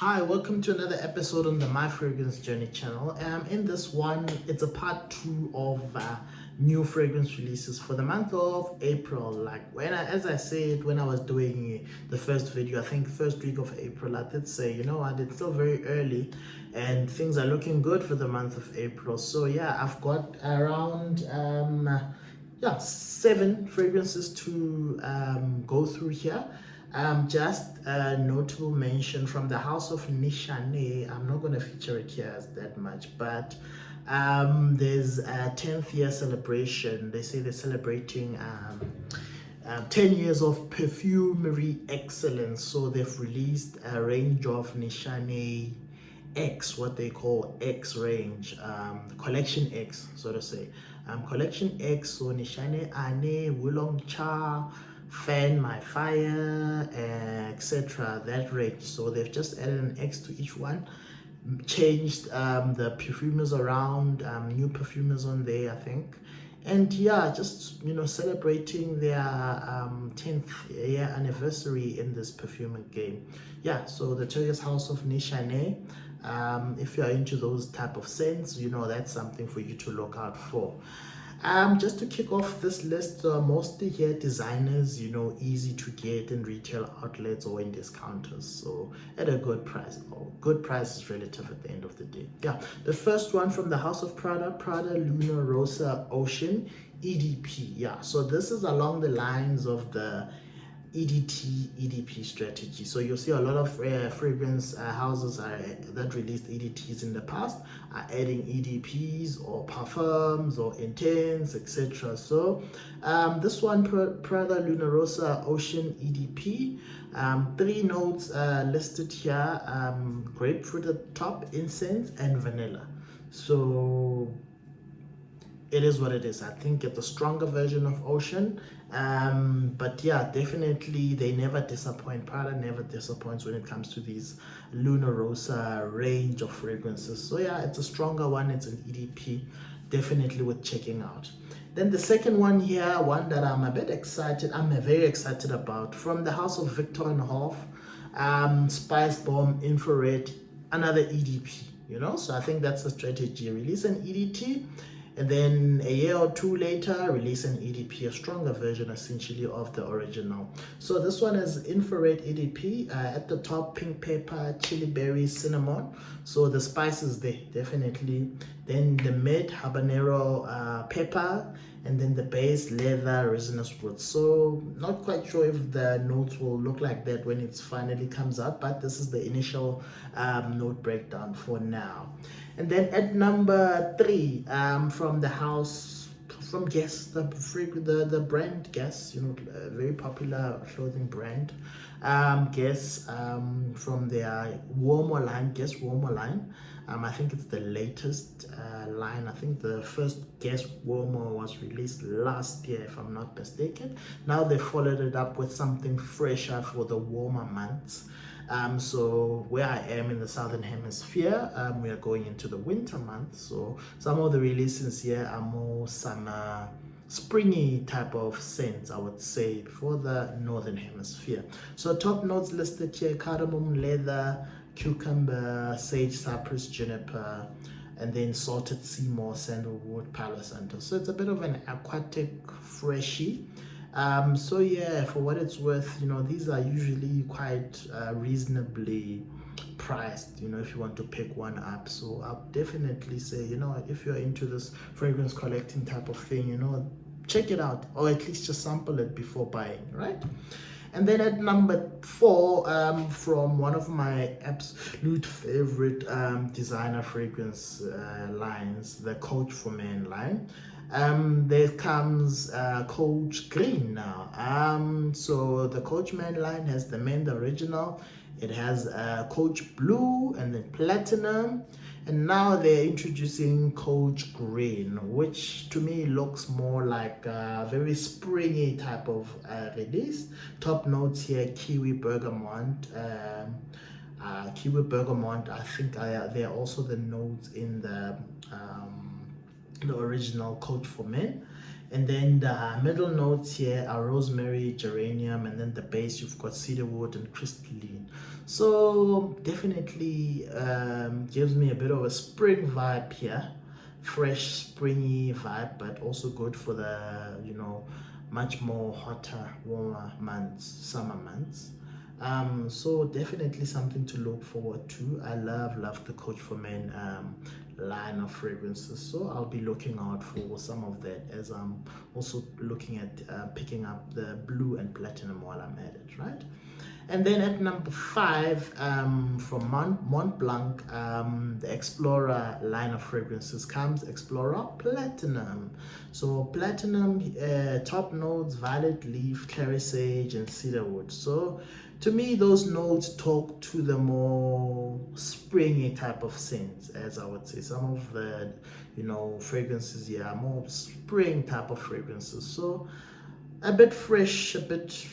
Hi, welcome to another episode on the My Fragrance Journey channel. In this one, it's a part two of new fragrance releases for the month of April. Like as I said, when I was doing the first video, I think first week of April, I did say, you know what, it's still very early and things are looking good for the month of April. So yeah, I've got around 7 fragrances to go through here. Just a notable mention from the house of Nishane. I'm not going to feature it here as that much, but there's a 10th year celebration. They say they're celebrating 10 years of perfumery excellence. So they've released a range of Nishane X, what they call X range, collection X, so to say. Collection X, so Nishane Ane, Wulong Cha, Fan My Fire, etc. That range. So they've just added an X to each one, changed the perfumers around, new perfumers on there, I think. And yeah, just celebrating their 10th year anniversary in this perfuming game. Yeah, so the Notorious House of Nishane. If you're into those type of scents, that's something for you to look out for. Just to kick off this list, mostly here designers, easy to get in retail outlets or in discounters, so at a good price. Good price is relative at the end of the day. Yeah, the first one from the house of Prada Luna Rossa Ocean EDP. Yeah, so this is along the lines of the EDP strategy. So you'll see a lot of fragrance houses that released EDTs in the past are adding EDPs or parfums or intents, etc. So this one, Prada Luna Rossa Ocean EDP, 3 notes listed here: grapefruit at the top, incense, and vanilla. So it is what it is. I think it's a stronger version of Ocean. But yeah, definitely they never disappoint. Prada never disappoints when it comes to these Luna Rossa range of fragrances. So yeah, it's a stronger one. It's an EDP, definitely worth checking out. Then the second one here, one that I'm very excited about, from the house of Viktor and Rolf, Spicebomb Infrared, another EDP. So I think that's the strategy. Release an EDT, and then a year or two later release an EDP, a stronger version essentially of the original. So this one is infrared EDP. At the top, pink pepper, chili berry, cinnamon. So the spices there, definitely. Then the mid, habanero, pepper, and then the base, leather, resinous wood. So not quite sure if the notes will look like that when it finally comes out, but this is the initial note breakdown for now. And then at number 3, from the house, from Guess, the brand Guess, a very popular clothing brand. Guess, from their Uomo line, Guess Uomo line. I think it's the latest line. I think the first Guess Uomo was released last year, if I'm not mistaken. Now they followed it up with something fresher for the warmer months. So where I am in the southern hemisphere, we are going into the winter months. So some of the releases here are more summer, springy type of scents, I would say, for the northern hemisphere. So top notes listed here: cardamom, leather, cucumber, sage, cypress, juniper, and then salted sea moss, sandalwood, palo santo. So it's a bit of an aquatic freshy. So yeah, for what it's worth, these are usually quite reasonably priced, if you want to pick one up. So I'll definitely say, if you're into this fragrance collecting type of thing, check it out, or at least just sample it before buying, right? And then at number 4, from one of my absolute favorite designer fragrance lines, the Coach for Men line. There comes Coach Green now. So the Coach Men line has the Men, the original. It has Coach Blue and then Platinum. And now they're introducing Coach Green, which to me looks more like a very springy type of release. Top notes here: kiwi, bergamot. Kiwi, bergamot. I think they're also the notes in the original Coach for Men. And then the middle notes here are rosemary, geranium, and then the base you've got cedarwood and crystalline. So definitely gives me a bit of a spring vibe here, fresh springy vibe, but also good for the much more hotter, warmer months, summer months. So definitely something to look forward to. I love the Coach for Men line of fragrances, so I'll be looking out for some of that as I'm also looking at picking up the blue and platinum while I'm at it, right? And then at number 5, from Montblanc, the Explorer line of fragrances comes Explorer Platinum. So platinum, top notes, violet leaf, clary sage, and cedarwood. So to me, those notes talk to the more springy type of scents, as I would say. Some of the, fragrances here are more spring type of fragrances. So a bit fresh, a bit,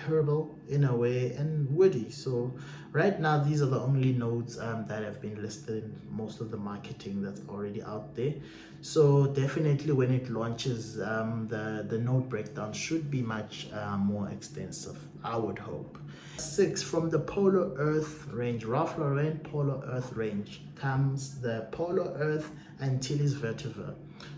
herbal in a way, and woody. So right now, these are the only notes that have been listed in most of the marketing that's already out there. So definitely when it launches, the note breakdown should be much more extensive, I would hope. 6, from the Polo Earth range, Ralph Lauren Polo Earth range, comes the Polo Earth Antilles Vertiver.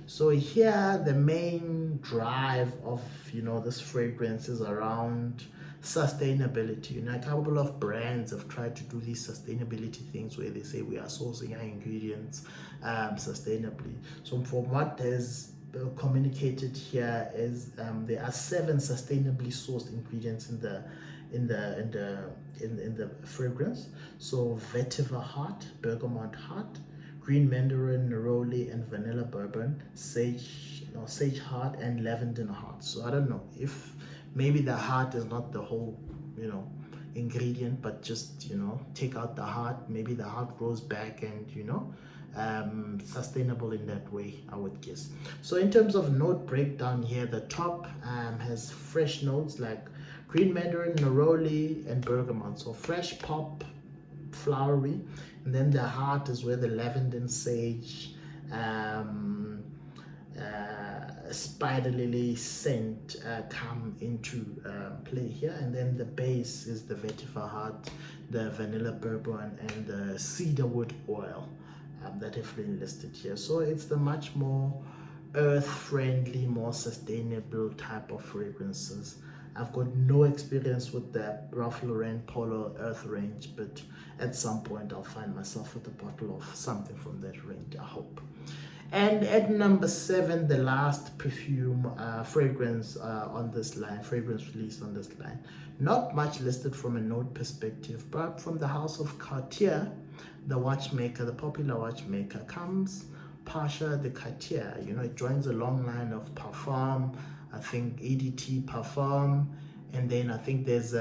So here the main drive of this fragrance is around sustainability. A couple of brands have tried to do these sustainability things where they say we are sourcing our ingredients sustainably. So from what is communicated here is there are 7 sustainably sourced ingredients in the fragrance. So vetiver heart, bergamot heart, green mandarin, neroli, and vanilla bourbon, sage heart, and lavender heart. So I don't know if maybe the heart is not the whole ingredient, but just take out the heart. Maybe the heart grows back and sustainable in that way, I would guess. So in terms of note breakdown here, the top has fresh notes like green mandarin, neroli, and bergamot. So fresh pop, flowery. And then the heart is where the lavender and sage, spider lily scent come into play here. And then the base is the vetiver heart, the vanilla bourbon, and the cedarwood oil that have been listed here. So it's the much more earth-friendly, more sustainable type of fragrances. I've got no experience with the Ralph Lauren Polo Earth range, but at some point I'll find myself with a bottle of something from that range, I hope. And at number 7, the last perfume fragrance on this line, fragrance release on this line. Not much listed from a note perspective, but from the house of Cartier, the watchmaker, the popular watchmaker, comes Pasha the Cartier. It joins a long line of parfum, I think EDT parfum, and then I think there is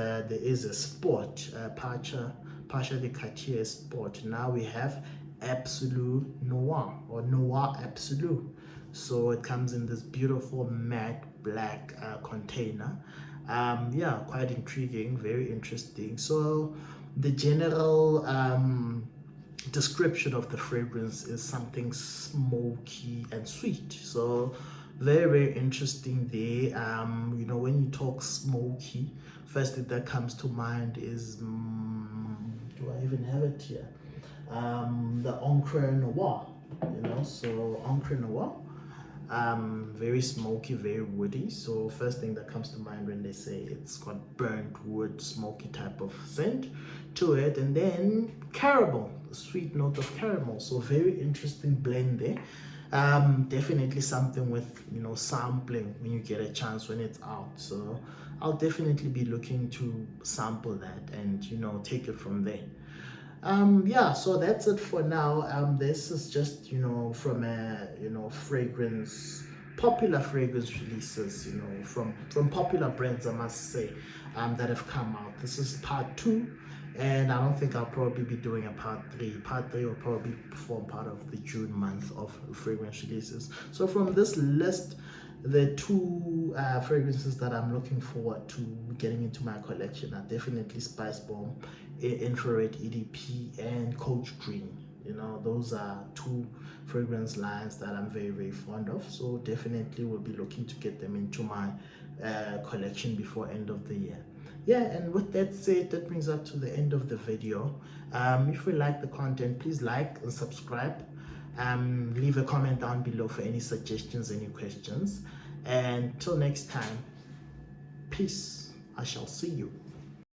a sport, Pasha the Cartier sport. Now we have Absolu Noir, or Noir Absolu. So it comes in this beautiful matte black container. Quite intriguing, very interesting. So the general description of the fragrance is something smoky and sweet. So very interesting there. When you talk smoky, first thing that comes to mind is do I even have it here? The Encre Noir. So Encre Noir, very smoky, very woody. So first thing that comes to mind when they say it's got burnt wood, smoky type of scent to it. And then caramel, the sweet note of caramel. So very interesting blend there. Definitely something with sampling when you get a chance when it's out. So I'll definitely be looking to sample that and take it from there. So that's it for now. This is just from a popular fragrance releases from popular brands, I must say, that have come out. This is part 2, and I don't think I'll probably be doing a part 3. Part 3 will probably form part of the June month of fragrance releases. So from this list, the 2 fragrances that I'm looking forward to getting into my collection are definitely Spicebomb Infrared EDP and Coach Green. You know, those are two fragrance lines that I'm very, very fond of. So definitely will be looking to get them into my collection before end of the year. Yeah, and with that said, that brings us to the end of the video. If you like the content, please like and subscribe. Leave a comment down below for any suggestions, any questions. And till next time, peace. I shall see you.